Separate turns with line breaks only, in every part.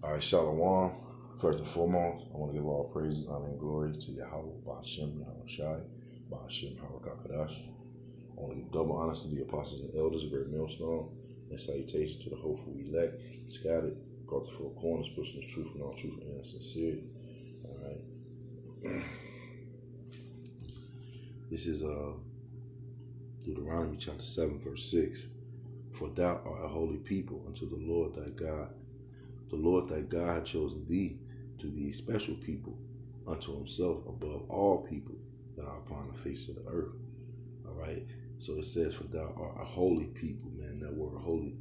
All right, Shalom. First and foremost, I want to give all praises, honor, and glory to Yahweh, Ba'ashem, Yahweh Shai, Ba'ashem, Harakakadash. I want to give double honors to the apostles and elders, a great millstone, and salutation to the hopeful elect, scattered, brought to four corners, pushing the truth and all truth and sincerity. All right. This is Deuteronomy chapter 7, verse 6. For thou art a holy people unto the Lord thy God. The Lord thy God hath chosen thee to be a special people unto himself above all people that are upon the face of the earth. All right. So it says, for thou art a holy people, man. That word holy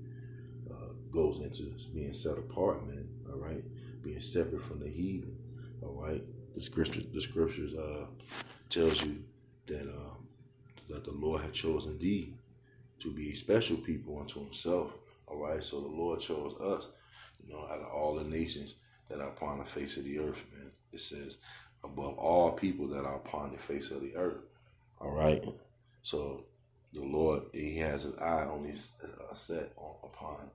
goes into being set apart, man. All right. Being separate from the heathen. All right. The scriptures tells you that the Lord had chosen thee to be a special people unto himself. All right. So the Lord chose us, out of all the nations that are upon the face of the earth, man. It says, above all people that are upon the face of the earth. All right. So the Lord, he has his eye on these set upon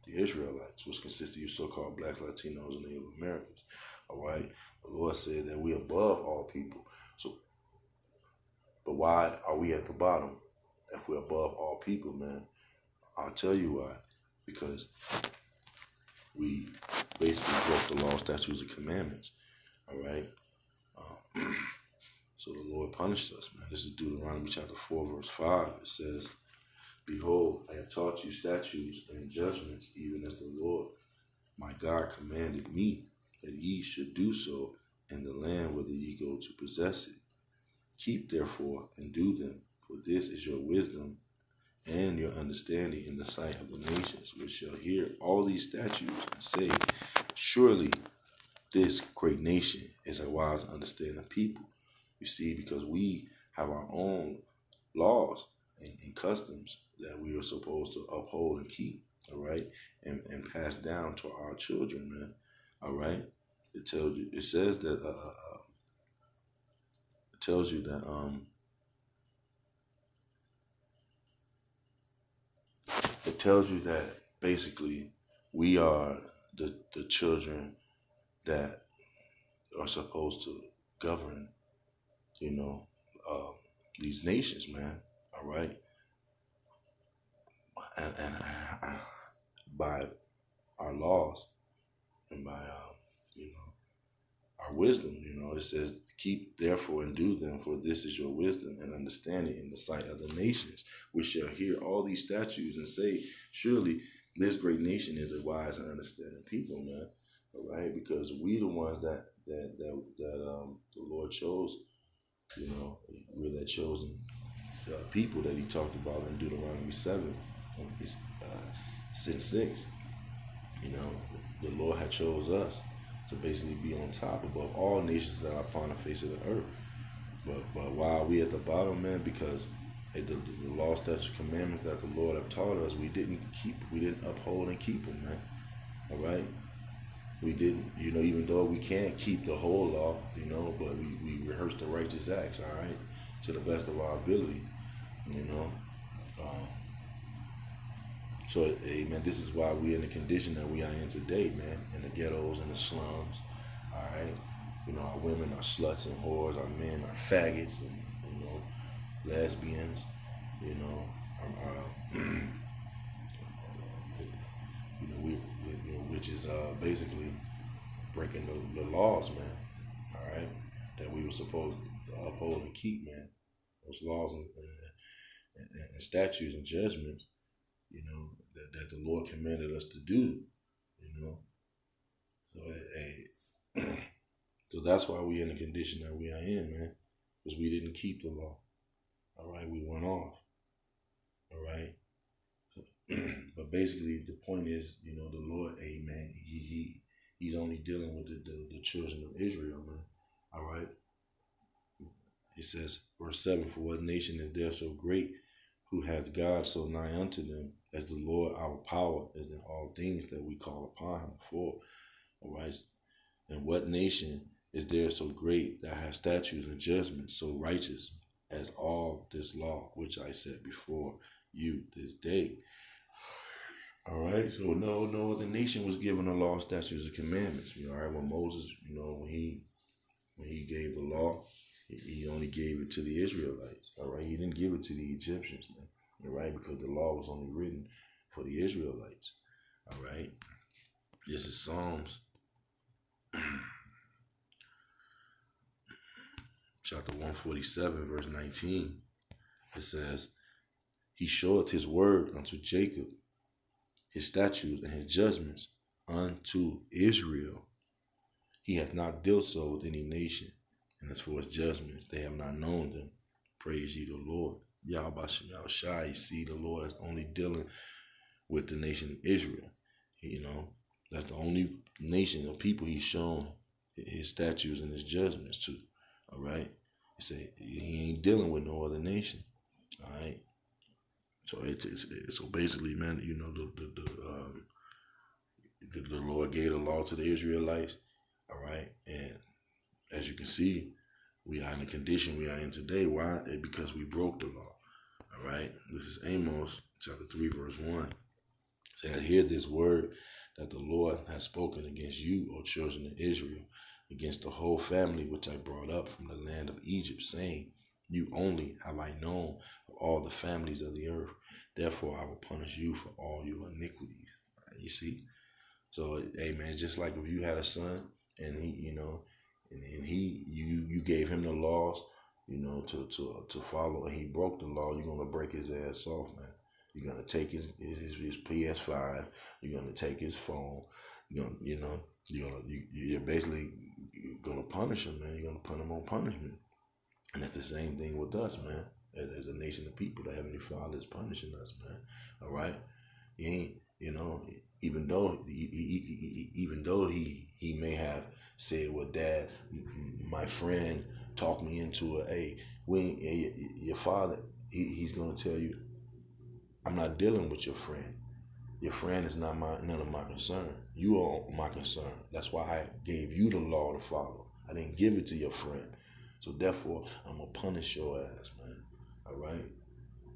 the Israelites, which consist of you so-called blacks, Latinos, and Native Americans. All right. The Lord said that we above all people. So, but why are we at the bottom if we're above all people, man? I'll tell you why. Because we basically broke the law, statutes, and commandments. All right. So the Lord punished us, man. This is Deuteronomy chapter 4, verse 5. It says, behold, I have taught you statutes and judgments, even as the Lord my God commanded me, that ye should do so in the land whither ye go to possess it. Keep therefore and do them, for this is your wisdom and your understanding in the sight of the nations, which shall hear all these statutes and say, surely this great nation is a wise and understanding people. You see, because we have our own laws and customs that we are supposed to uphold and keep, all right, and pass down to our children, man. All right. It says that basically we are the children that are supposed to govern, these nations, man. All right. And by our laws and by, our wisdom, it says, keep therefore and do them, for this is your wisdom and understanding in the sight of the nations, which shall hear all these statutes and say, surely this great nation is a wise and understanding people, man. All right. Because we the ones that the Lord chose, we're that chosen people that he talked about in Deuteronomy 7, since 6. The Lord had chose us to basically be on top above all nations that are upon the face of the earth. But why are we at the bottom, man? Because the law, statutes, commandments that the Lord have taught us, we didn't uphold and keep them, man. All right. We didn't, even though we can't keep the whole law, but we rehearse the righteous acts, all right, to the best of our ability, So, amen, this is why we're in the condition that we are in today, man, in the ghettos and the slums, all right. Our women are sluts and whores, our men are faggots and, lesbians, which is basically breaking the laws, man, all right, that we were supposed to uphold and keep, man. Those laws and statutes and judgments, that the Lord commanded us to do, So, so that's why we're in the condition that we are in, man, because we didn't keep the law. All right, we went off. All right. But basically, the point is, the Lord, amen, he's only dealing with the children of Israel, man. All right. It says, verse 7, for what nation is there so great, who hath God so nigh unto them, as the Lord our power is in all things that we call upon him for. All right. And what nation is there so great that has statutes and judgments so righteous as all this law which I set before you this day? All right, so no other nation was given the law, statutes, and commandments. All right, when Moses, when he gave the law, he only gave it to the Israelites. All right, he didn't give it to the Egyptians, man. All right, because the law was only written for the Israelites. All right, this is Psalms chapter 147, verse 19. It says, "He showeth his word unto Jacob, his statutes and his judgments unto Israel. He hath not dealt so with any nation, and as for his judgments, they have not known them. Praise ye the Lord." Yahweh Shai, see, the Lord is only dealing with the nation of Israel. That's the only nation of people he's shown his statutes and his judgments to. All right. He said he ain't dealing with no other nation. All right. So so basically, man, the Lord gave the law to the Israelites. All right, and as you can see, we are in the condition we are in today. Why? Because we broke the law. All right. This is Amos chapter 3, verse 1. It says, "Hear this word that the Lord has spoken against you, O children of Israel, against the whole family which I brought up from the land of Egypt, saying, you only have I known of all the families of the earth. Therefore I will punish you for all your iniquities." Right, you see? So, hey man, just like if you had a son and you gave him the laws, to follow, and he broke the law, you're gonna break his ass off, man. You're gonna take his PS5. You're gonna take his phone. You're basically gonna punish him, man. You're gonna put him on punishment. And that's the same thing with us, man. As a nation of people, the Heavenly Father is punishing us, man. All right, he ain't, even though he may have said, "Well, Dad, my friend talked me into it." Hey, your father, he's gonna tell you, "I'm not dealing with your friend. Your friend is not none of my concern. You are my concern. That's why I gave you the law to follow. I didn't give it to your friend. So therefore, I'm gonna punish your ass, man. All right.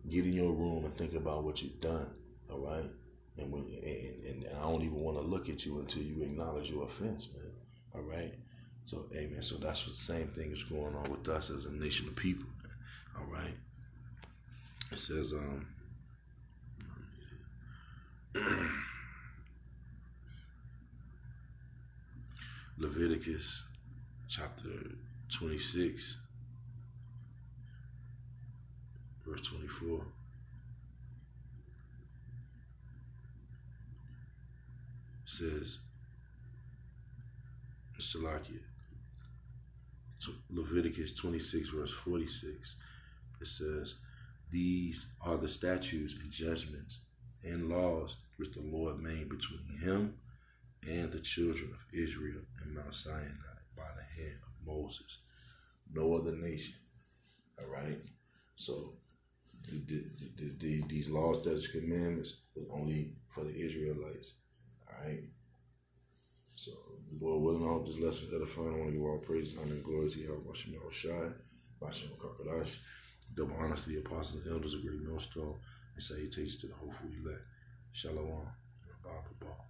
Get in your room and think about what you've done. All right. And I don't even want to look at you until you acknowledge your offense, man. All right. So, amen. So that's what the same thing is going on with us as a nation of people, man. All right. It says, Leviticus chapter 26, verse 24. Says, Salakia, Leviticus 26, verse 46. It says, "These are the statutes and judgments and laws which the Lord made between him and the children of Israel in Mount Sinai by the hand of Moses." No other nation. All right. So these laws, statutes, commandments was only for the Israelites. All right. So, Lord willing, I hope this lesson is edifying. I want to give all praise, honor, and glory to Yahweh Hashem Shai, Hashem Kakadash, double honor to the apostles and elders of Great Millstone, and salutations to the hopeful elect. Shalom, and Bible Ball.